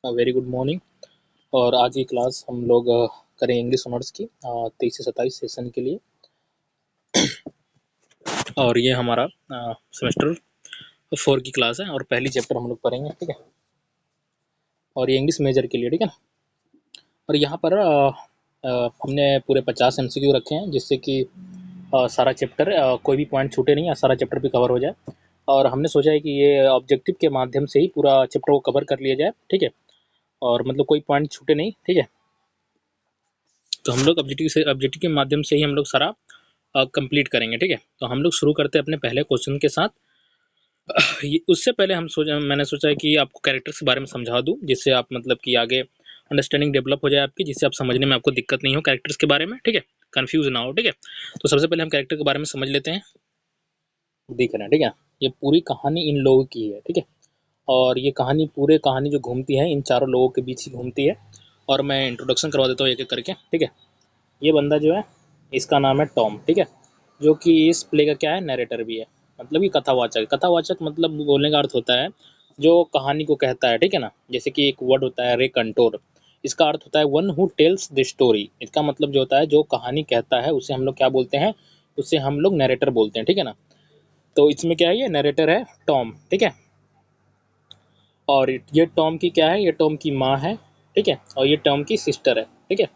Very good morning. और आज की क्लास हम लोग करें इंग्लिश ऑनर्स की 23 से 27 सेशन के लिए। और ये हमारा सेमेस्टर 4 की क्लास है और पहली चैप्टर हम लोग पढ़ेंगे, ठीक है। और ये इंग्लिश मेजर के लिए, ठीक है ना। और यहाँ पर हमने पूरे 50 MCQ रखे हैं, जिससे कि सारा चैप्टर कोई भी पॉइंट छूटे नहीं, सारा चैप्टर भी कवर हो जाए। और हमने सोचा है कि ये ऑब्जेक्टिव के माध्यम से ही पूरा चैप्टर को कवर कर लिया जाए, ठीक है। और मतलब कोई पॉइंट छूटे नहीं, ठीक है। तो हम लोग ऑब्जेक्टिव के माध्यम से ही हम लोग सारा कंप्लीट करेंगे, ठीक है। तो हम लोग शुरू करते हैं अपने पहले क्वेश्चन के साथ। उससे पहले मैंने सोचा है कि आपको कैरेक्टर्स के बारे में समझा दूं, जिससे आप मतलब कि आगे अंडरस्टैंडिंग डेवलप हो जाए आपकी, जिससे आप समझने में आपको दिक्कत नहीं हो कैरेक्टर्स के बारे में, ठीक है। कंफ्यूज ना हो, ठीक है। तो सबसे पहले हम कैरेक्टर के बारे में समझ लेते हैं। देख रहे हैं, ठीक है। ये पूरी कहानी इन लोगों की है, ठीक है। और ये कहानी जो घूमती है इन चारों लोगों के बीच ही घूमती है। और मैं इंट्रोडक्शन करवा देता हूँ एक एक करके, ठीक है। ये बंदा जो है, इसका नाम है टॉम, ठीक है। जो कि इस प्ले का क्या है, नरेटर भी है। मतलब कि कथावाचक। कथावाचक मतलब बोलने का अर्थ होता है जो कहानी को कहता है, ठीक है ना। जैसे कि एक वर्ड होता है रेकंटोर, इसका अर्थ होता है one who tells the story. इसका मतलब जो होता है जो कहानी कहता है उसे हम लोग क्या बोलते हैं, उसे हम लोग नरेटर बोलते हैं, ठीक है ना। तो इसमें क्या है, ये नरेटर है टॉम, ठीक है। और ये टॉम की क्या है, ये टॉम की माँ है, ठीक है। और ये टॉम की सिस्टर है, ठीक है।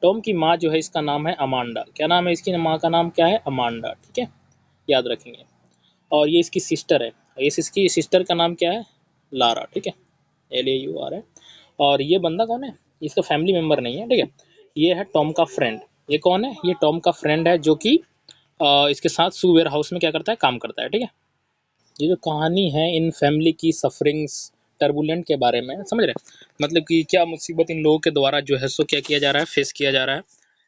टॉम की माँ जो है इसका नाम है अमांडा। क्या नाम है इसकी माँ का, नाम क्या है, अमांडा, ठीक है। याद रखेंगे। और ये इसकी सिस्टर है, इसकी सिस्टर का नाम क्या है, लारा, ठीक है। LAUR है। और ये बंदा कौन है, इसका फैमिली मेम्बर नहीं है, ठीक है। ये है टॉम का फ्रेंड। ये कौन है, ये टॉम का फ्रेंड है, जो कि इसके साथ सू वेयर हाउस में क्या करता है, काम करता है, ठीक है। ये जो कहानी है इन फैमिली की सफरिंग्स, टर्बुलेंट के बारे में, समझ रहे हैं। मतलब कि क्या मुसीबत इन लोगों के द्वारा जो है सो क्या किया जा रहा है, फेस किया जा रहा है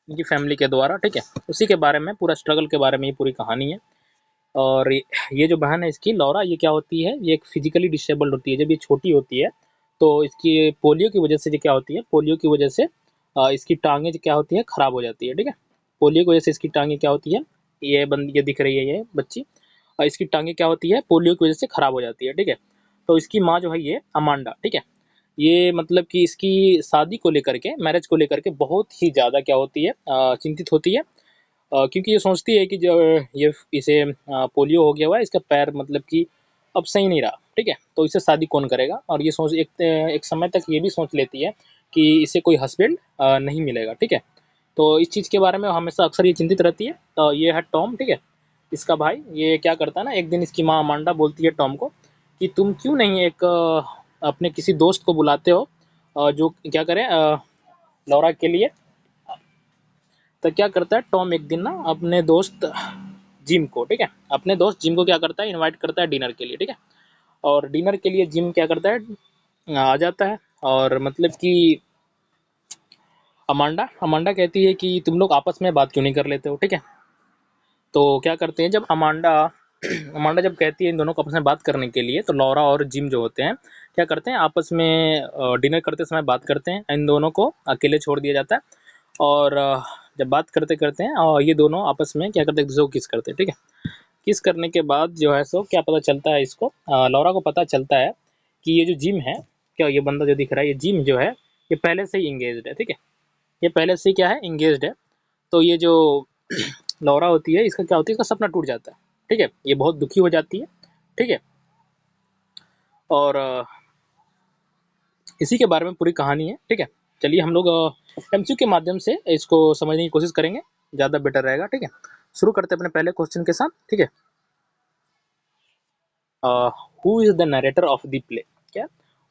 इनकी फैमिली के द्वारा, ठीक है। उसी के बारे में, पूरा स्ट्रगल के बारे में ये पूरी कहानी है। और ये जो बहन है इसकी लौरा, ये क्या होती है, ये एक फिजिकली डिसेबल्ड होती है। जब ये छोटी होती है तो इसकी पोलियो की वजह से जो क्या होती है, पोलियो की वजह से इसकी टांगें जो क्या होती है, खराब हो जाती है, ठीक है। पोलियो की वजह से इसकी टांगें क्या होती है, ये दिख रही है ये बच्ची, इसकी टांगें क्या होती है, पोलियो की वजह से खराब हो जाती है, ठीक है। तो इसकी माँ जो है ये अमांडा, ठीक है। ये मतलब कि इसकी शादी को लेकर के, मैरिज को लेकर के बहुत ही ज़्यादा क्या होती है, चिंतित होती है। क्योंकि ये सोचती है कि जो ये इसे पोलियो हो गया हुआ है, इसका पैर मतलब कि अब सही नहीं रहा, ठीक है। तो इसे शादी कौन करेगा। और ये सोच एक समय तक ये भी सोच लेती है कि इसे कोई हस्बैंड नहीं मिलेगा, ठीक है। तो इस चीज़ के बारे में हमेशा अक्सर ये चिंतित रहती है। तो ये है टॉम, ठीक है, इसका भाई। ये क्या करता है ना, एक दिन इसकी माँ अमांडा बोलती है टॉम को कि तुम क्यों नहीं एक अपने किसी दोस्त को बुलाते हो जो क्या करे लौरा के लिए। तो क्या करता है टॉम एक दिन ना अपने दोस्त जिम को, ठीक है, अपने दोस्त जिम को क्या करता है, इनवाइट करता है डिनर के लिए, ठीक है। और डिनर के लिए जिम क्या करता है, आ जाता है। और मतलब कि अमांडा अमांडा कहती है कि तुम लोग आपस में बात क्यों नहीं कर लेते हो, ठीक है। तो क्या करते हैं, जब अमांडा अमांडा जब कहती है इन दोनों को आपस में बात करने के लिए, तो लौरा और जिम जो होते हैं क्या करते हैं, आपस में डिनर करते समय बात करते हैं। इन दोनों को अकेले छोड़ दिया जाता है। और जब बात करते करते हैं और ये दोनों आपस में क्या करते हैं, एक दूसरे को किस करते हैं, ठीक है। किस करने के बाद जो है सो क्या पता चलता है इसको, लौरा को पता चलता है कि ये जो जिम है, क्या ये बंदा जो दिख रहा है, ये जिम जो है, ये पहले से ही इंगेज्ड है, ठीक है। ये पहले से ही क्या है, इंगेज्ड है। तो ये जो लौरा होती है, इसका क्या होती है, इसका सपना टूट जाता है, ठीक है। ये बहुत दुखी हो जाती है, ठीक है। और इसी के बारे में पूरी कहानी है, ठीक है। चलिए हम लोग MCQ के माध्यम से इसको समझने की कोशिश करेंगे, ज़्यादा बेटर रहेगा, ठीक है। शुरू करते हैं अपने पहले क्वेश्चन के साथ, ठीक है। Who is the narrator of the play, क्या,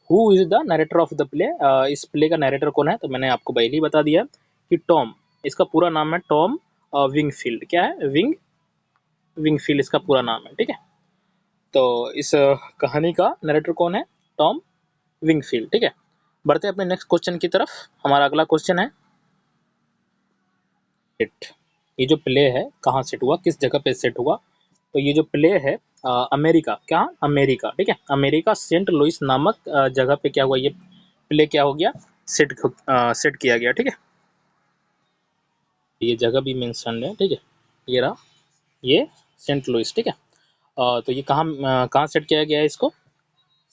who is the narrator of the play, इस प्ले का नरेटर कौन है। तो मैंने आपको पहले ही बता दिया कि टॉम, इसका पूरा नाम है टॉम विंगफील्ड। क्या है, विंगफील्ड इसका पूरा नाम है, ठीक है। तो इस कहानी का नरेटर कौन है, टॉम विंगफील्ड, ठीक है। बढ़ते हैं अपने नेक्स्ट क्वेश्चन की तरफ। हमारा अगला क्वेश्चन है सेट। ये जो प्ले है कहाँ सेट हुआ, किस जगह पे सेट हुआ। तो ये जो प्ले है अमेरिका, क्या, अमेरिका, ठीक है, अमेरिका सेंट लुइस नामक जगह पे क्या हुआ, ये प्ले क्या हो गया, सेट किया गया, ठीक है। ये जगह भी मेंशन है, ठीक है। ये रहा, ये सेंट लुइस, ठीक है। तो ये कहाँ कहाँ सेट किया गया है इसको,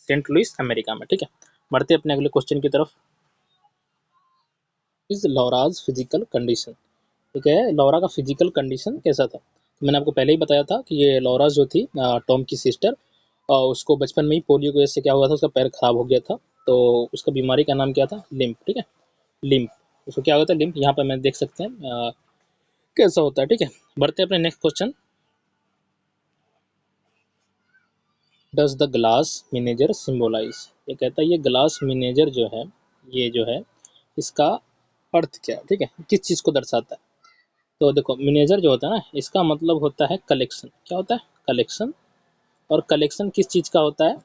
सेंट लुइस अमेरिका में, ठीक है। बढ़ते अपने अगले क्वेश्चन की तरफ। इज लौराज फिजिकल कंडीशन, ठीक है, लौरा का फिजिकल कंडीशन कैसा था। तो मैंने आपको पहले ही बताया था कि ये लौरा जो थी टॉम की सिस्टर, उसको बचपन में ही पोलियो की वजह से क्या हुआ था, उसका पैर खराब हो गया था। तो उसका बीमारी का नाम क्या था, लिम्प, ठीक है, लिम्प। उसको क्या होता है, लिम्प, यहाँ पर मैं देख सकते हैं कैसा होता है, ठीक है। बढ़ते हैं अपने next question. Does the glass manager symbolise, ये कहता है ये ग्लास मैनेजर जो है, ये जो है इसका अर्थ क्या है, ठीक है, किस चीज़ को दर्शाता है। तो देखो मैनेजर जो होता है ना, इसका मतलब होता है कलेक्शन, क्या होता है, कलेक्शन। और कलेक्शन किस चीज़ का होता है,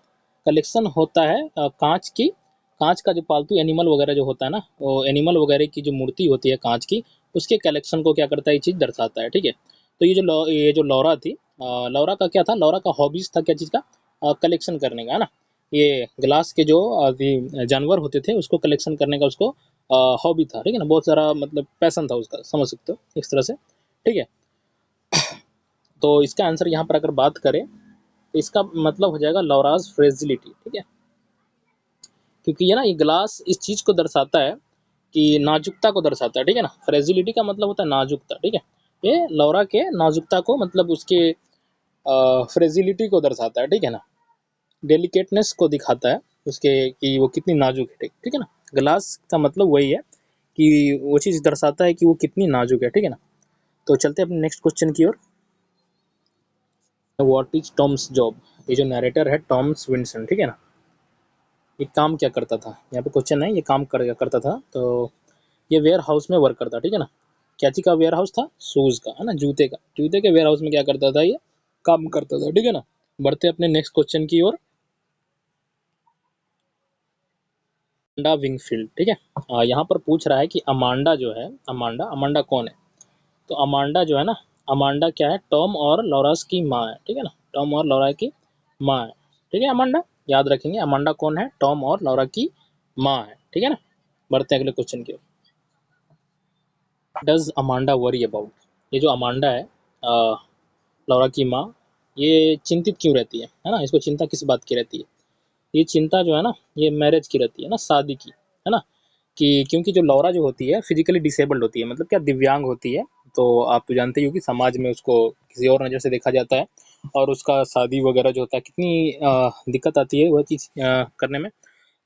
कलेक्शन होता है कांच की, कांच का जो पालतू एनिमल वगैरह जो होता है ना, वो एनिमल वगैरह की जो मूर्ति होती है कांच की, उसके कलेक्शन को क्या करता है, ये चीज़ दर्शाता है, ठीक है। तो ये जो लौरा थी, लौरा का क्या था, लौरा का हॉबीज था क्या चीज़ का, कलेक्शन करने का, है ना। ये ग्लास के जो जानवर होते थे उसको कलेक्शन करने का उसको हॉबी था, ठीक है ना, बहुत सारा मतलब पैसन था उसका, समझ सकते हो इस तरह से, ठीक है। तो इसका आंसर यहाँ पर अगर बात करें तो इसका मतलब हो जाएगा लौराज फ्रेजिलिटी, ठीक है। क्योंकि ये ना, ये ग्लास इस चीज़ को दर्शाता है कि नाजुकता को दर्शाता है, ठीक है ना। फ्रेजिलिटी का मतलब होता है नाजुकता, ठीक है। ये लौरा के नाजुकता को मतलब उसके फ्रेजिलिटी को दर्शाता है, ठीक है ना, डेलिकेटनेस को दिखाता है उसके कि वो कितनी नाजुक है, ठीक है ना। ग्लास का मतलब वही है कि वो चीज़ दर्शाता है कि वो कितनी नाजुक है, ठीक है ना। तो चलते हैं अपने नेक्स्ट क्वेश्चन की ओर। व्हाट इज टॉम्स जॉब, ये जो नरेटर है टॉम्स विंसन, ठीक है ना, ये काम क्या करता था, यहाँ पे क्वेश्चन है ये काम करता था। तो ये वेयर हाउस में वर्क करता, ठीक है ना। क्या चीज का वेयर हाउस था, शूज का, है ना, जूते का, जूते के वेयर हाउस में क्या करता था, ये काम करता था, ठीक है ना। बढ़ते अपने नेक्स्ट क्वेश्चन की ओर। अमांडा विंगफील्ड, ठीक है। यहाँ पर पूछ रहा है कि अमांडा जो है, अमांडा, अमांडा कौन है। तो अमांडा जो है ना, अमांडा क्या है, टॉम और लॉरास की माँ है, ठीक है ना, टॉम और लॉरा की माँ है, ठीक है। अमांडा याद रखेंगे, अमांडा कौन है, टॉम और लॉरा की माँ है, ठीक है ना। बढ़ते हैं अगले क्वेश्चन की ओर। डज अमांडा वरी अबाउट, ये जो अमांडा है लॉरा की माँ, ये चिंतित क्यों रहती है ना, इसको चिंता किस बात की रहती है। ये चिंता जो है ना, ये मैरिज की रहती है ना, शादी की, है ना। कि क्योंकि जो लौरा जो होती है फिजिकली डिसेबल्ड होती है, मतलब क्या, दिव्यांग होती है। तो आप तो जानते ही हो कि समाज में उसको किसी और नज़र से देखा जाता है, और उसका शादी वगैरह जो होता है कितनी दिक्कत आती है वह चीज़ करने में।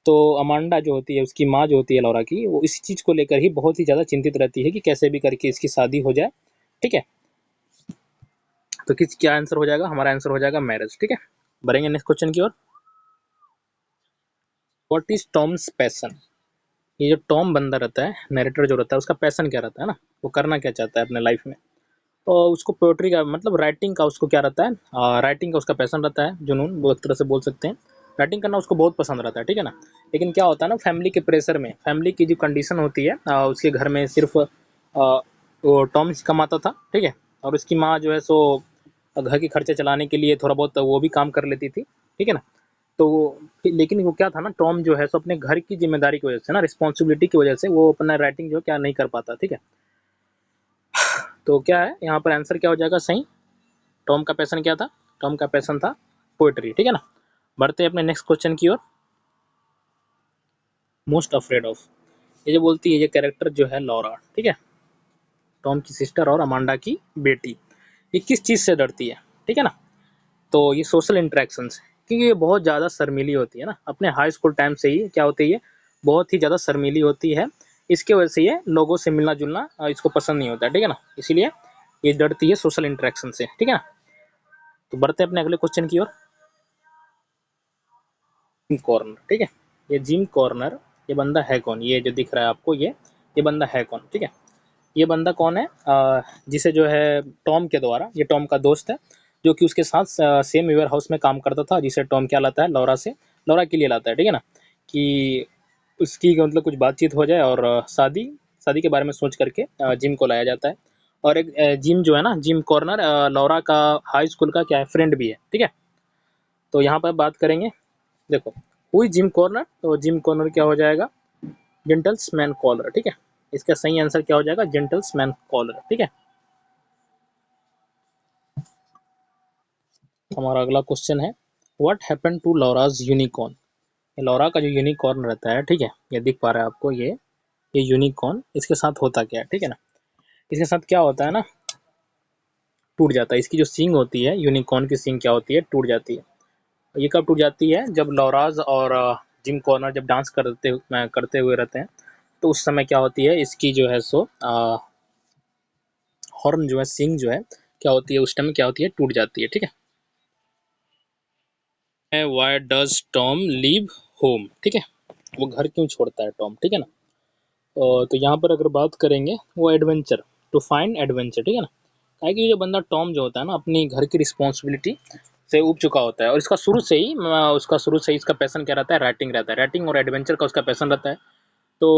तो अमांडा जो होती है, उसकी माँ जो होती है लौरा की, वो इस चीज़ को लेकर ही बहुत ही ज़्यादा चिंतित रहती है कि कैसे भी करके इसकी शादी हो जाए, ठीक है। तो किस क्या आंसर हो जाएगा, हमारा आंसर हो जाएगा मैरिज, ठीक है। बढ़ेंगे नेक्स्ट क्वेश्चन की ओर। व्हाट इज टॉम्स पैसन, ये जो टॉम बंदा रहता है, नरेटर जो रहता है, उसका पैसन क्या रहता है ना, वो करना क्या चाहता है अपने लाइफ में। तो उसको पोएट्री का मतलब राइटिंग का उसको क्या रहता है, राइटिंग का उसका पैसन रहता है, जुनून वो एक तरह से बोल सकते हैं। राइटिंग करना उसको बहुत पसंद रहता है, ठीक है ना। लेकिन क्या होता है ना, फैमिली के प्रेशर में, फैमिली की जो कंडीशन होती है, उसके घर में सिर्फ वो टॉम कमाता था, ठीक है। और उसकी माँ जो है सो घर के खर्चे चलाने के लिए थोड़ा बहुत वो भी काम कर लेती थी, ठीक है ना। तो लेकिन वो क्या था ना, टॉम जो है सो अपने घर की जिम्मेदारी की वजह से ना, रिस्पॉन्सिबिलिटी की वजह से वो अपना राइटिंग जो है क्या नहीं कर पाता, ठीक है। तो क्या है यहाँ पर आंसर क्या हो जाएगा सही, टॉम का पैशन क्या था, टॉम का पैशन था पोएट्री, ठीक है ना। बढ़ते हैं अपने नेक्स्ट क्वेश्चन की ओर। मोस्ट अफ्रेड ऑफ, ये जो बोलती है ये कैरेक्टर जो है लॉरा, ठीक है, टॉम की सिस्टर और अमांडा की बेटी, ये किस चीज़ से डरती है, ठीक है ना। तो ये सोशल इंटरेक्शन से, क्योंकि ये बहुत ज़्यादा शर्मीली होती है ना, अपने हाई स्कूल टाइम से ही क्या होती है, बहुत ही ज़्यादा शर्मीली होती है। इसके वजह से ये लोगों से मिलना जुलना इसको पसंद नहीं होता है, ठीक है ना, इसीलिए ये डरती है सोशल इंटरेक्शन से, ठीक है ना। तो बढ़ते हैं अपने अगले क्वेश्चन की ओर। जिम कॉर्नर, ठीक है, ये जिम कॉर्नर, ये बंदा है कौन, ये जो दिख रहा है आपको, ये बंदा है कौन, ठीक है। ये बंदा कौन है, जिसे जो है टॉम के द्वारा, ये टॉम का दोस्त है जो कि उसके साथ सेम वेयर हाउस में काम करता था, जिसे टॉम क्या लाता है, लौरा से, लौरा के लिए लाता है, ठीक है ना। कि उसकी मतलब कुछ बातचीत हो जाए और शादी शादी के बारे में सोच करके जिम को लाया जाता है। और एक जिम जो है ना, जिम कॉर्नर लौरा का हाई स्कूल का क्या है, फ्रेंड भी है, ठीक है। तो यहाँ पर बात करेंगे, देखो हुई जिम कॉर्नर, तो जिम कॉर्नर क्या हो जाएगा, जेंटल्समैन कॉलर, ठीक है। इसका सही आंसर क्या हो जाएगा, जेंटल्समैन कॉलर, ठीक है। हमारा अगला क्वेश्चन है, what happened to Laura's unicorn, Laura का जो यूनिकॉर्न रहता है, ठीक है, ये दिख पा रहा है आपको, ये यूनिकॉर्न, इसके साथ होता क्या है, ठीक है ना, इसके साथ क्या होता है ना, टूट जाता है। इसकी जो सींग होती है, यूनिकॉर्न की सींग क्या होती है, टूट जाती है। ये कब टूट जाती है, जब लॉराज और जिम कॉर्नर जब डांस करते हुए रहते हैं, तो उस समय क्या होती है, इसकी जो है सो हॉर्न जो है, सींग जो है, क्या होती है, उस टाइम क्या होती है, टूट जाती है, ठीक है। Why does Tom leave home, ठीक है, वो घर क्यों छोड़ता है टॉम, ठीक है ना। तो यहाँ पर अगर बात करेंगे, वो एडवेंचर, टू फाइंड एडवेंचर, ठीक है ना। काहे कि जो बंदा टॉम जो होता है ना, अपनी घर की रिस्पॉन्सिबिलिटी से ऊब चुका होता है, और इसका शुरू से ही इसका पैसन क्या रहता है, राइटिंग रहता है, राइटिंग और एडवेंचर का उसका पैसन रहता है। तो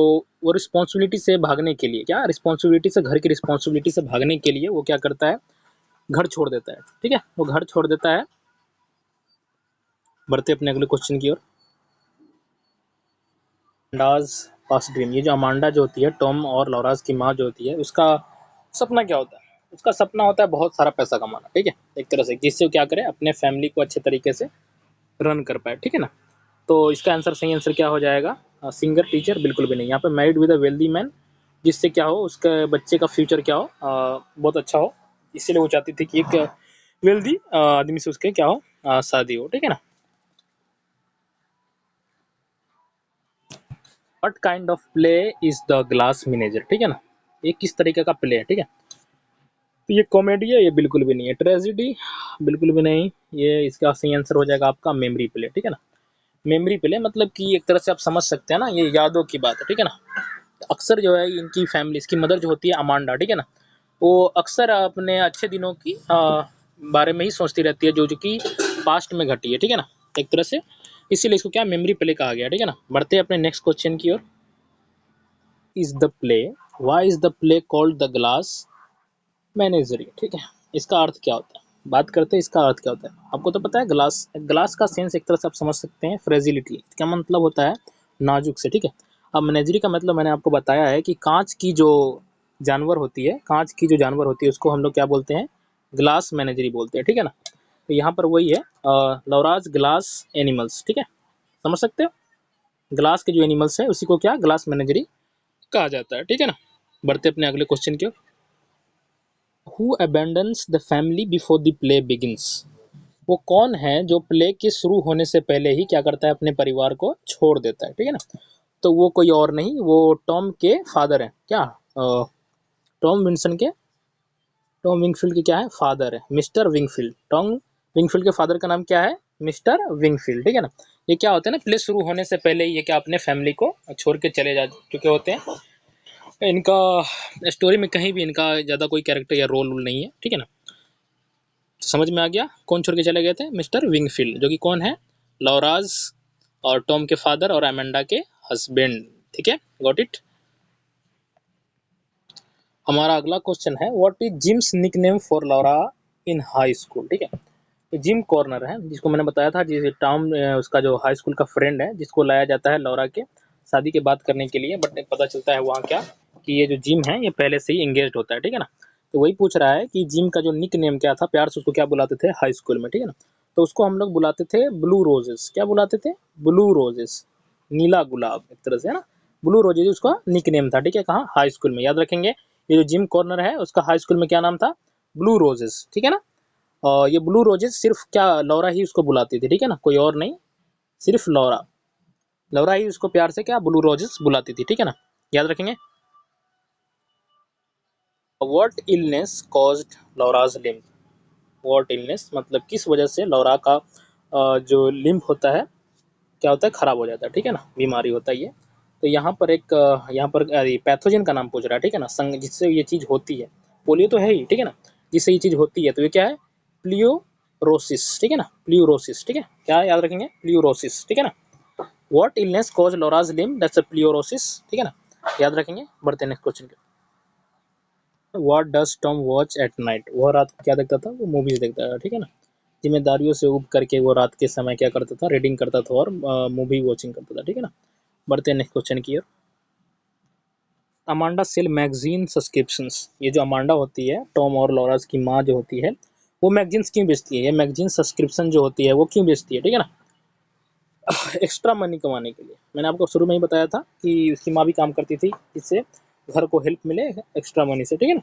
वो रिस्पॉन्सिबिलिटी से भागने के लिए, क्या रिस्पॉन्सिबिलिटी से, घर की रिस्पॉन्सिबिलिटी से भागने के लिए वो क्या करता है, घर छोड़ देता है, ठीक है, वो घर छोड़ देता है। बढ़ते अपने अगले क्वेश्चन की ओर। अमांडाज पास्ट ड्रीम, ये जो अमांडा जो होती है, टॉम और लॉराज की माँ जो होती है, उसका सपना क्या होता है, उसका सपना होता है बहुत सारा पैसा कमाना, ठीक है, एक तरह से, जिससे वो क्या करे, अपने फैमिली को अच्छे तरीके से रन कर पाए, ठीक है ना। तो इसका आंसर, सही आंसर क्या हो जाएगा, सिंगर, टीचर, बिल्कुल भी नहीं। यहाँ पे married with a wealthy man, जिससे क्या हो, उसके बच्चे का फ्यूचर क्या हो, बहुत अच्छा हो, इसीलिए वो चाहती थी कि एक वेल्दी आदमी से उसके क्या हो, शादी हो, ठीक है ना। What kind of play is the glass manager, ठीक है ना, ये किस तरीके का प्ले है, ठीक है। तो ये कॉमेडी है, ये बिल्कुल भी नहीं है। ट्रेजिडी, बिल्कुल भी नहीं। ये इसका सही आंसर हो जाएगा आपका मेमोरी प्ले, ठीक है ना। मेमोरी प्ले मतलब कि एक तरह से आप समझ सकते हैं ना, ये यादों की बात है, ठीक है ना। अक्सर जो है इनकी फैमिली, इसकी मदर जो होती है अमांडा, ठीक है ना, वो अक्सर अपने अच्छे दिनों की बारे में ही सोचती रहती है, जो जो कि पास्ट में घटी है, ठीक है ना, एक तरह से, इसीलिए इसको क्या मेमोरी प्ले कहा गया, ठीक है ना। बढ़ते हैं अपने नेक्स्ट क्वेश्चन की ओर। Is the play, why is the play called the glass menagerie, ठीक है, इसका अर्थ क्या होता है, बात करते हैं इसका अर्थ क्या होता है। आपको तो पता है, ग्लास, ग्लास का सेंस एक तरह से आप समझ सकते हैं, फ्रेजिलिटी, क्या मतलब होता है, नाजुक से, ठीक है। अब मैनेजरी का मतलब मैंने आपको बताया है कि कांच की जो जानवर होती है, कांच की जो जानवर होती है, उसको हम लोग क्या बोलते हैं, ग्लास मैनेजरी बोलते हैं, ठीक है ना। तो यहाँ पर वही है, लौराज ग्लास एनिमल्स, ठीक है, समझ सकते हो, ग्लास के जो एनिमल्स है उसी को क्या, ग्लास मैनेजरी कहा जाता है, ठीक है ना। बढ़ते अपने अगले क्वेश्चन की ओर। Who abandons the family before the play begins, वो कौन है जो प्ले के शुरू होने से पहले ही क्या करता है, अपने परिवार को छोड़ देता है, ठीक है ना। तो वो कोई और नहीं, वो टॉम के फादर हैं, क्या टॉम विंसन के, टॉम विंगफील्ड के क्या है, फादर है, मिस्टर विंगफील्ड। टॉम विंगफील्ड के फादर का नाम क्या है, मिस्टर विंगफील्ड, ठीक है ना। ये क्या होता है ना, प्ले शुरू होने से पहले ही ये क्या अपने फैमिली को छोड़ के चले जा चुके होते हैं। इनका स्टोरी में कहीं भी इनका ज़्यादा कोई कैरेक्टर या रोल नहीं है, ठीक है ना। तो समझ में आ गया कौन छोड़ के चले गए थे, मिस्टर विंगफील्ड, जो कि कौन है, लॉराज और टॉम के फादर और अमेंडा के हस्बैंड, ठीक है, गॉट इट। हमारा अगला क्वेश्चन है, what is Jim's nickname for Laura in high school, ठीक है। तो जिम कॉर्नर है, जिसको मैंने बताया था, जिस टॉम उसका जो हाई स्कूल का फ्रेंड है, जिसको लाया जाता है लॉरा के शादी की बात करने के लिए, बट पता चलता है वहाँ क्या, कि ये जो जिम है ये पहले से ही एंगेज्ड होता है, ठीक है ना। तो वही पूछ रहा है कि जिम का जो निक नेम क्या था, प्यार से उसको क्या बुलाते थे हाई स्कूल में, ठीक है ना। तो उसको हम लोग बुलाते थे ब्लू रोजेस, क्या बुलाते थे, ब्लू रोजेस, नीला गुलाब, एक तरह से है ना, ब्लू रोजेस उसका निक नेम था, ठीक है, कहाँ, हाई स्कूल में, याद रखेंगे। ये जो जिम कॉर्नर है उसका हाई स्कूल में क्या नाम था, ब्लू रोजेस, ठीक है ना। और ये ब्लू रोजेस सिर्फ क्या लौरा ही उसको बुलाती थी, ठीक है ना, कोई और नहीं, सिर्फ लौरा, लौरा ही उसको प्यार से क्या ब्लू रोजेस बुलाती थी, ठीक है ना, याद रखेंगे। What illness caused Laura's limp, what illness मतलब किस वजह से लौरा का जो लिम्प होता है, क्या होता है, खराब हो जाता है, ठीक है ना, बीमारी होता है ये। तो यहाँ पर एक यहाँ पर पैथोजन का नाम पूछ रहा है, ठीक है ना, संग जिससे ये चीज़ होती है, पोलियो तो है ही, ठीक है ना, जिससे ये चीज़ होती है, तो ये क्या है, प्लियोरोसिस, ठीक है ना, प्लियोरोसिस, ठीक है, क्या याद रखेंगे, प्लियोरोसिस, ठीक है ना। What illness cause Laura's limp, that's a pleurosis, ठीक है ना, याद रखेंगे। बढ़ते हैं नेक्स्ट क्वेश्चन के। What does Tom watch at night, वह रात को क्या देखता था, वो मूवीज देखता था, ठीक है ना। जिम्मेदारियों से ऊब करके वो रात के समय क्या करता था, रीडिंग करता था और मूवी वॉचिंग करता था, ठीक है ना। बढ़ते हैं नेक्स्ट क्वेश्चन की ओर। अमांडा सेल मैगजीन सब्सक्रिप्शंस, ये जो अमांडा होती है, टॉम और लॉरास की माँ जो होती है, वो मैगजीन्स क्यों बेचती है, ये मैगजीन सब्सक्रिप्शन जो होती है वो क्यों बेचती है, ठीक है ना। एक्स्ट्रा मनी कमाने के लिए। मैंने आपको शुरू में ही बताया था कि उसकी माँ भी काम करती थी, जिससे घर को हेल्प मिले एक्स्ट्रा मनी से, ठीक है ना।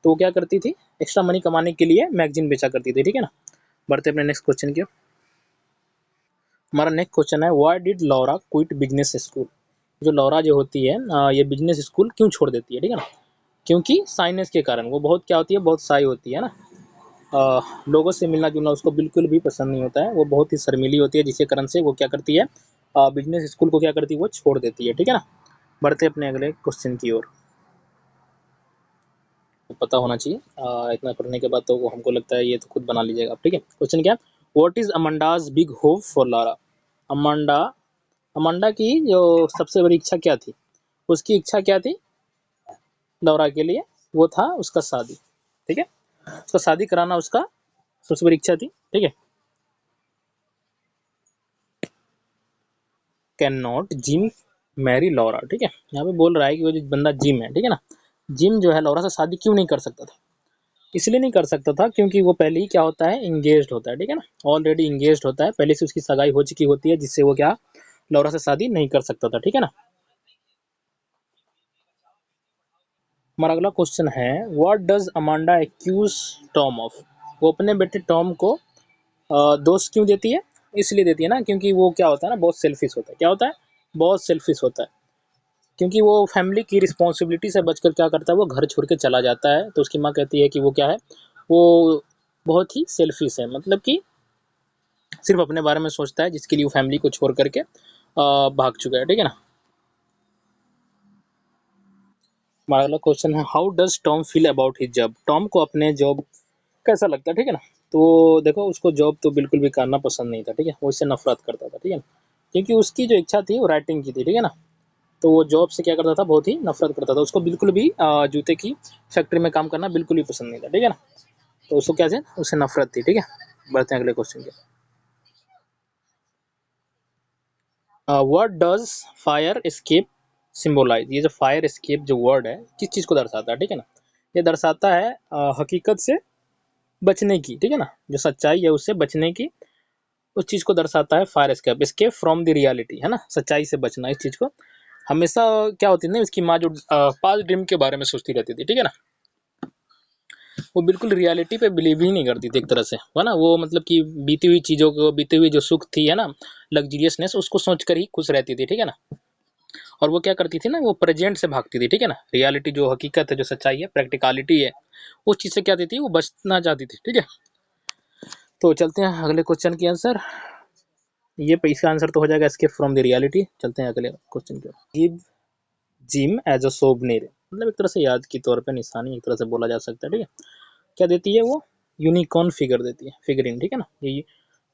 तो वो क्या करती थी, एक्स्ट्रा मनी कमाने के लिए मैगजीन बेचा करती थी, ठीक है ना। बढ़ते अपने नेक्स्ट क्वेश्चन की। हमारा नेक्स्ट क्वेश्चन है, why did Laura quit business school. जो लौरा जो होती है ये बिजनेस स्कूल क्यों छोड़ देती है, ठीक है ना। क्योंकि साइनेस के कारण, वो बहुत क्या होती है, बहुत साई होती है ना। लोगों से मिलना जुलना उसको बिल्कुल भी पसंद नहीं होता है, वो बहुत ही शर्मीली होती है, जिसके कारण से वो क्या करती है, बिजनेस स्कूल को क्या करती है, वो छोड़ देती है, ठीक है ना। बढ़ते अपने अगले क्वेश्चन की ओर। पता होना चाहिए, इतना पढ़ने के बाद तो वो हमको लगता है ये तो खुद बना लीजिएगा आप, ठीक है। क्वेश्चन क्या, what is Amanda's big hope for Laura. Amanda Amanda की जो सबसे बड़ी इच्छा क्या थी, उसकी इच्छा क्या थी लौरा के लिए, वो था उसका शादी, ठीक है। उसका शादी कराना उसका सबसे बड़ी इच्छा थी, ठीक है। कैन नॉट जिम मैरी लौरा, ठीक है। यहाँ पे बोल रहा है कि वो जो बंदा जिम है, ठीक है ना, जिम जो है लौरा से शादी क्यों नहीं कर सकता था। इसलिए नहीं कर सकता था क्योंकि वो पहले ही क्या होता है, इंगेज्ड होता है, ठीक है ना। ऑलरेडी इंगेज्ड होता है, पहले से उसकी सगाई हो चुकी होती है, जिससे वो क्या लौरा से शादी नहीं कर सकता था, ठीक है ना। हमारा अगला क्वेश्चन है, what does Amanda accuse Tom of. वो अपने बेटे टॉम को दोष क्यों देती है, इसलिए देती है ना क्योंकि वो क्या होता है ना, बहुत सेल्फिश होता है। क्या होता है, बहुत सेल्फिश होता है। क्योंकि वो फैमिली की रिस्पॉन्सिबिलिटी से बचकर क्या करता है, वो घर छोड़ के चला जाता है। तो उसकी माँ कहती है कि वो क्या है, वो बहुत ही सेल्फिश है, मतलब कि सिर्फ अपने बारे में सोचता है, जिसके लिए वो फैमिली को छोड़ करके भाग चुका है, ठीक है ना। हमारा अगला क्वेश्चन है, how does Tom feel about his job. Tom को अपने जॉब कैसा लगता है, ठीक है ना। तो देखो उसको जॉब तो बिल्कुल भी करना पसंद नहीं था, ठीक है, वो इससे नफरत करता था, ठीक है ना। क्योंकि उसकी जो इच्छा थी वो राइटिंग की थी, ठीक है ना। तो वो जॉब से क्या करता था, बहुत ही नफरत करता था। उसको बिल्कुल भी जूते की फैक्ट्री में काम करना बिल्कुल भी पसंद नहीं था, ठीक है ना। तो उसको क्या थी, उससे नफरत थी, ठीक है। बढ़ते हैं अगले क्वेश्चन के। What does fire escape symbolize. ये जो फायर एस्केप जो वर्ड है, किस चीज़ को दर्शाता है, ठीक है ना। ये दर्शाता है हकीकत से बचने की, ठीक है ना। जो सच्चाई है उससे बचने की, उस चीज़ को दर्शाता है fire escape. Escape from the reality, है ना, सच्चाई से बचना। इस चीज़ को हमेशा क्या होती है ना, इसकी माँ जो पास्ट ड्रीम के बारे में सोचती रहती थी, ठीक है ना। वो बिल्कुल रियलिटी पे बिलीव ही नहीं करती थी एक तरह से, है ना। वो मतलब कि बीती हुई चीज़ों को, बीती हुई जो सुख थी, है ना, लग्जरियसनेस, उसको सोच कर ही खुश रहती थी, ठीक है ना। और वो क्या करती थी ना, वो प्रेजेंट से भागती थी, ठीक है ना। रियलिटी जो हकीकत है, जो सच्चाई है, प्रैक्टिकलिटी है, उस चीज़ से क्या थी, वो बचना चाहती थी, ठीक है। तो चलते हैं अगले क्वेश्चन की आंसर। ये इसका आंसर तो हो जाएगा एस्केप फ्रॉम द रियलिटी। चलते हैं अगले क्वेश्चन की। गिव जिम एज अ सोवनिर, मतलब एक तरह से याद के तौर पे, निशानी एक तरह से बोला जा सकता है, ठीक है। क्या देती है वो, यूनिकॉर्न फिगर देती है, फिगरिंग, ठीक है ना। ये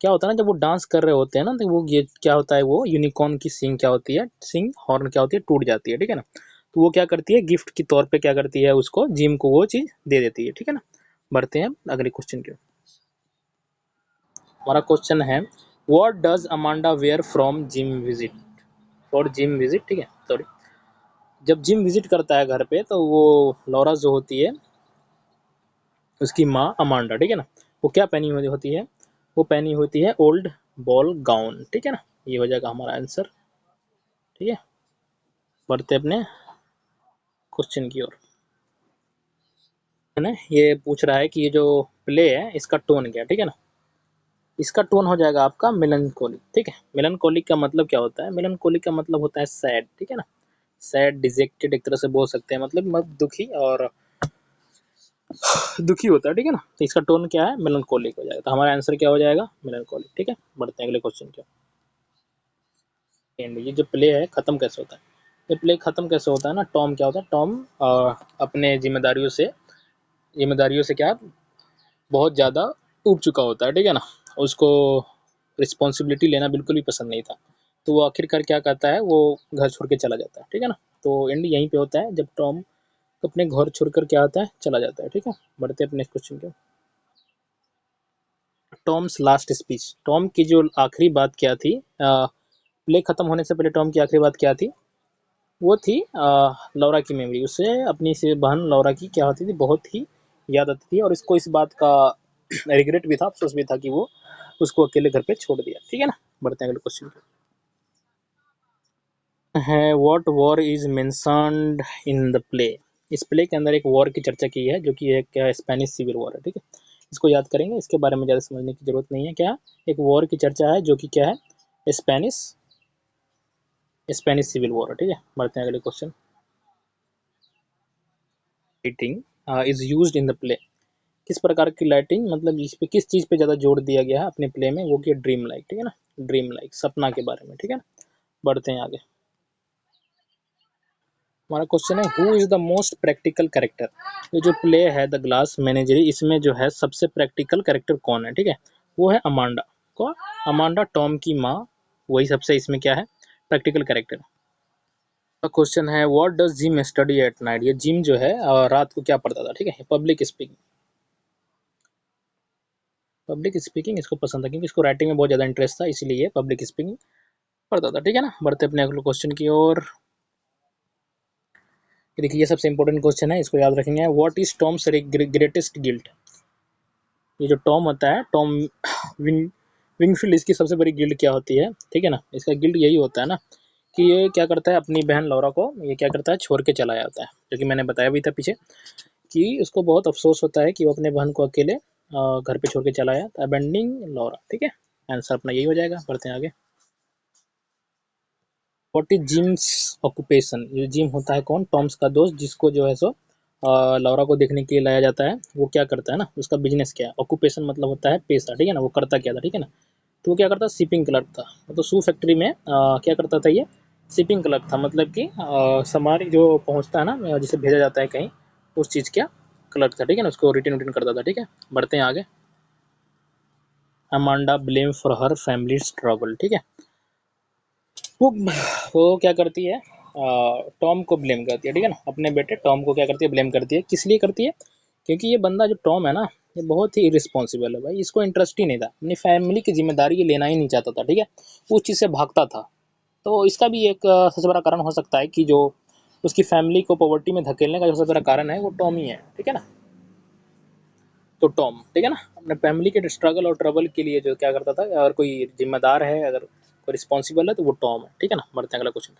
क्या होता है ना, जब वो डांस कर रहे होते हैं ना, तो वो ये क्या होता है, वो यूनिकॉर्न की सिंग क्या होती है, सिंग हॉर्न क्या होती है, टूट जाती है, ठीक है ना। तो वो क्या करती है, गिफ्ट के तौर पे क्या करती है, उसको जिम को वो चीज़ दे देती है, ठीक है ना। बढ़ते हैं अगले क्वेश्चन की। हमारा क्वेश्चन है, what does Amanda wear from Jim visit. और जिम विजिट, ठीक है, सॉरी। जब जिम विजिट करता है घर पे, तो वो लॉरा जो होती है, उसकी माँ अमांडा, ठीक है ना, वो क्या पहनी हुई होती है, वो पहनी होती है ओल्ड बॉल गाउन, ठीक है ना। ये हो जाएगा हमारा आंसर, ठीक है। बढ़ते अपने क्वेश्चन की ओर। है ना, ये पूछ रहा है कि ये जो प्ले है इसका टोन क्या है, ठीक है ना। इसका टोन हो जाएगा आपका मेलनकोलिक, ठीक है। मेलनकोलिक का मतलब क्या होता है, मेलनकोलिक का मतलब होता है सैड, ठीक है ना। सैड, डिजेक्टेड एक तरह से बोल सकते हैं, मतलब दुखी और दुखी होता है, ठीक है ना। तो इसका टोन क्या है, मेलनकोलिक हो जाएगा। तो हमारा आंसर क्या हो जाएगा, मेलनकोलिक, ठीक है। बढ़ते हैं अगले क्वेश्चन की। एंड ये जो प्ले है खत्म कैसे होता है, ये प्ले खत्म कैसे होता है ना, टॉम क्या होता है, टॉम अपने जिम्मेदारियों से क्या बहुत ज़्यादा ऊब चुका होता है, ठीक है ना। उसको रिस्पॉन्सिबिलिटी लेना बिल्कुल भी पसंद नहीं था। तो वो आखिरकार क्या करता है, वो घर छोड़ के चला जाता है, ठीक है ना। तो एंड यहीं पे होता है, जब टॉम अपने घर छोड़कर क्या आता है, चला जाता है, ठीक है। बढ़ते हैं अपने क्वेश्चन के। टॉम्स लास्ट स्पीच, टॉम की जो आखिरी बात क्या थी, प्ले खत्म होने से पहले टॉम की आखिरी बात क्या थी, वो थी लौरा की मेमोरी। उसे अपनी से बहन लौरा की क्या होती थी, बहुत ही याद आती थी, और इसको इस बात का रिग्रेट भी था, अफसोस भी था कि वो उसको अकेले घर पे छोड़ दिया, ठीक है ना। बढ़ते हैं अगले क्वेश्चन पे। है what war is mentioned in the play. इस प्ले के अंदर एक वॉर की चर्चा की है जो कि एक स्पेनिश सिविल वॉर है, ठीक है। इसको याद करेंगे, इसके बारे में ज़्यादा समझने की जरूरत नहीं है। क्या एक वॉर की चर्चा है जो कि क्या है, स्पेनिश स्पेनिश सिविल वॉर है, ठीक है। बढ़ते हैं अगले question. Lighting is used in the play. किस प्रकार की लाइटिंग, मतलब इस पे किस चीज़ पे ज़्यादा जोर दिया गया है अपने प्ले में, वो कि ड्रीम लाइट, ठीक है ना। ड्रीम लाइट, सपना के बारे में, ठीक है ना। बढ़ते हैं आगे। हमारा क्वेश्चन है who is the most practical character. ये जो प्ले है द ग्लास मैनेजरी, इसमें जो है सबसे प्रैक्टिकल कैरेक्टर कौन है, ठीक है। वो है अमांडा। कौन? अमांडा, टॉम की माँ। वही सबसे इसमें क्या है, प्रैक्टिकल कैरेक्टर। क्वेश्चन है what does gym study at night. ये जिम जो है रात को क्या पढ़ता था, ठीक है। Public speaking. पब्लिक स्पीकिंग इसको पसंद था क्योंकि इसको राइटिंग में बहुत ज़्यादा इंटरेस्ट था, इसीलिए पब्लिक स्पीकिंग पढ़ता था, ठीक है ना। बढ़ते अपने अगले क्वेश्चन की ओर। देखिए ये सबसे इंपॉर्टेंट क्वेश्चन है, इसको याद रखेंगे। What is Tom's greatest guilt. ये जो टॉम होता है, टॉम विंगफील्ड, इसकी सबसे बड़ी गिल्ड क्या होती है, ठीक है ना। इसका गिल्ड यही होता है ना कि ये क्या करता है, अपनी बहन लौरा को ये क्या करता है, छोड़ के चला जाता है, जो कि मैंने बताया भी था पीछे कि उसको बहुत अफसोस होता है कि वो अपने बहन को अकेले घर पे छोड़ के चला आया, अबेंडिंग लौरा, ठीक है। आंसर अपना यही हो जाएगा। बढ़ते हैं आगे। What is Jim's occupation. ये जिम होता है कौन, टॉम्स का दोस्त, जिसको जो है सो लौरा को देखने के लिए लाया जाता है। वो क्या करता है ना, उसका बिजनेस क्या है। ऑक्यूपेशन मतलब होता है पेशा, ठीक है ना। वो करता क्या था, ठीक है ना। तो वो क्या करता, शिपिंग क्लर्क था। तो शू फैक्ट्री में क्या करता था ये, शिपिंग क्लर्क था। मतलब कि सामान जो पहुंचता है ना, जिसे भेजा जाता है कहीं, उस चीज़ का क्लर्क था, ठीक है ना। उसको रिटर्न रिटर्न करता था, ठीक है। बढ़ते हैं आगे। Amanda blame for her family struggle, ठीक है। वो वो क्या करती है, टॉम को ब्लेम करती है, ठीक है ना। अपने बेटे टॉम को क्या करती है, ब्लेम करती है। किस लिए करती है, क्योंकि ये बंदा जो टॉम है ना, ये बहुत ही इरिस्पॉन्सिबल है भाई। इसको इंटरेस्ट ही नहीं था, अपनी फैमिली की जिम्मेदारी ये लेना ही नहीं चाहता था, ठीक है। उस चीज़ से भागता था। तो इसका भी एक सबसे बड़ा कारण हो सकता है कि जो उसकी फैमिली को पॉवर्टी में धकेलने का जो सबसे बड़ा कारण है वो टॉम ही है, ठीक है ना। तो टॉम, ठीक है ना, अपने फैमिली के स्ट्रगल और ट्रबल के लिए जो क्या करता था, अगर कोई जिम्मेदार है, अगर कोई रिस्पॉन्सिबल है, तो वो टॉम है, ठीक है ना। बढ़ते हैं अगला question.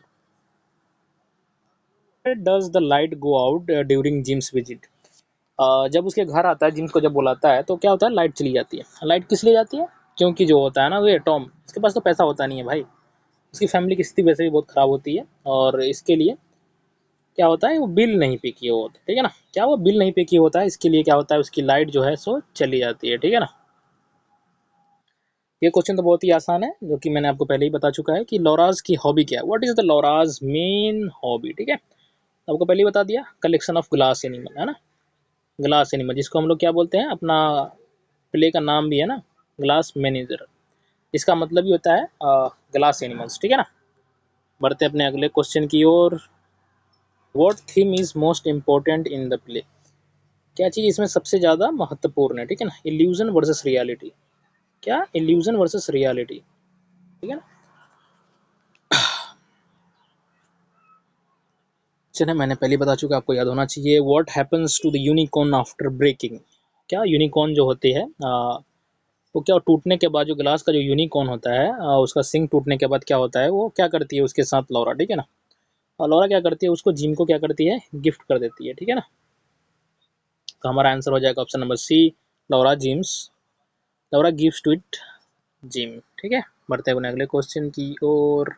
Does the light go out during Jim's visit. जब उसके घर आता है, जिम्स को जब बुलाता है, तो क्या होता है, लाइट चली जाती है। लाइट किस लिए जाती है, क्योंकि जो होता है ना, वो टॉम, इसके पास तो पैसा होता नहीं है भाई। उसकी फैमिली की स्थिति वैसे भी बहुत ख़राब होती है, और इसके लिए क्या होता है, वो बिल नहीं पे किए होते, ठीक है ना। क्या वो बिल नहीं पे किए होता है, इसके लिए क्या होता है, उसकी लाइट जो है सो चली जाती है, ठीक है ना। ये क्वेश्चन तो बहुत ही आसान है, जो कि मैंने आपको पहले ही बता चुका है कि लॉराज की हॉबी क्या है। What is the Laura's main hobby, ठीक है। आपको पहले ही बता दिया, कलेक्शन ऑफ ग्लास एनिमल, है ना। ग्लास एनिमल, जिसको हम लोग क्या बोलते हैं, अपना प्ले का नाम भी है ना, ग्लास मैनेजर। इसका मतलब ही होता है ग्लास एनिमल्स, ठीक है ना। बढ़ते अपने अगले क्वेश्चन की ओर। What theme is most important in the play. क्या चीज़ इसमें सबसे ज़्यादा महत्वपूर्ण है, ठीक है ना। Illusion versus reality. क्या, इल्यूजन वर्सेस रियलिटी, ठीक है ना। चलिए, मैंने पहले बता चुका, आपको याद होना चाहिए। What happens to the unicorn after breaking. क्या यूनिकॉर्न जो होती है, वो क्या टूटने के बाद, जो ग्लास का जो यूनिकॉर्न होता है, उसका सिंग टूटने के बाद क्या होता है, वो क्या करती है उसके साथ लौरा, ठीक है ना। और लौरा क्या करती है, उसको जिम को क्या करती है, गिफ्ट कर देती है, ठीक है ना। तो हमारा आंसर हो जाएगा option number C, Laura Jim's, Laura gift to it Jim, ठीक है। बढ़ते हैं अगले क्वेश्चन की ओर।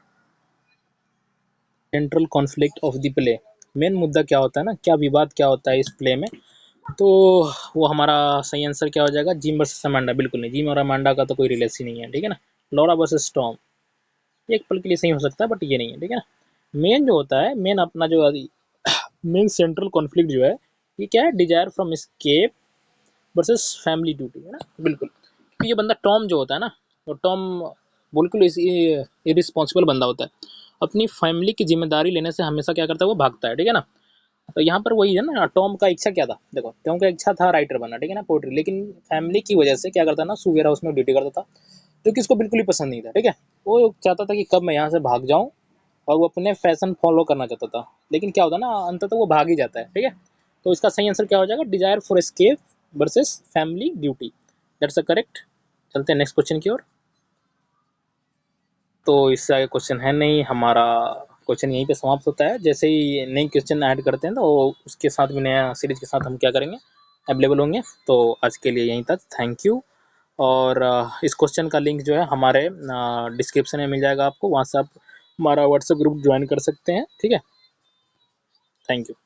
Central conflict of the play. Main मुद्दा क्या होता है ना, क्या विवाद क्या होता है इस प्ले में, तो वो हमारा सही आंसर क्या हो जाएगा, जिम वर्सेस अमांडा। बिल्कुल नहीं, जिम और अमांडा का तो कोई रिलेशन ही नहीं है, ठीक है ना। लौरा वर्सेस टॉम, एक पल के लिए सही हो सकता है, बट ये नहीं है, ठीक है ना। मेन जो होता है, मेन अपना जो मेन सेंट्रल कॉन्फ्लिक्ट जो है, ये क्या है, desire from escape versus family duty, है ना। बिल्कुल, क्योंकि ये बंदा टॉम जो होता है ना, वो टॉम बिल्कुल इरिस्पॉन्सिबल बंदा होता है। अपनी फैमिली की जिम्मेदारी लेने से हमेशा क्या करता है, वो भागता है, ठीक है ना। तो यहाँ पर वही है ना, टॉम का इच्छा क्या था, देखो टॉम का इच्छा था राइटर बनना, ठीक है ना, पोइट्री। लेकिन फैमिली की वजह से क्या करता ना, सू वेयर हाउस में ड्यूटी करता था, जो कि इसको बिल्कुल ही पसंद नहीं था, ठीक है। वो चाहता था कि कब मैं यहाँ से भाग जाऊँ, और वो अपने फैशन फॉलो करना चाहता था। लेकिन क्या होता ना, अंततः वो भाग ही जाता है, ठीक है। तो इसका सही आंसर क्या हो जाएगा, desire for escape versus family duty, that's a correct. चलते हैं नेक्स्ट क्वेश्चन की ओर। तो इससे आगे क्वेश्चन है नहीं हमारा। क्वेश्चन यहीं पे समाप्त होता है। जैसे ही नई क्वेश्चन ऐड करते हैं तो उसके साथ भी नया सीरीज के साथ हम क्या करेंगे, अवेलेबल होंगे। तो आज के लिए यहीं तक, थैंक यू। और इस क्वेश्चन का लिंक जो है हमारे डिस्क्रिप्शन में मिल जाएगा आपको, वहाँ से आप हमारा व्हाट्सएप ग्रुप ज्वाइन कर सकते हैं, ठीक है। Thank you.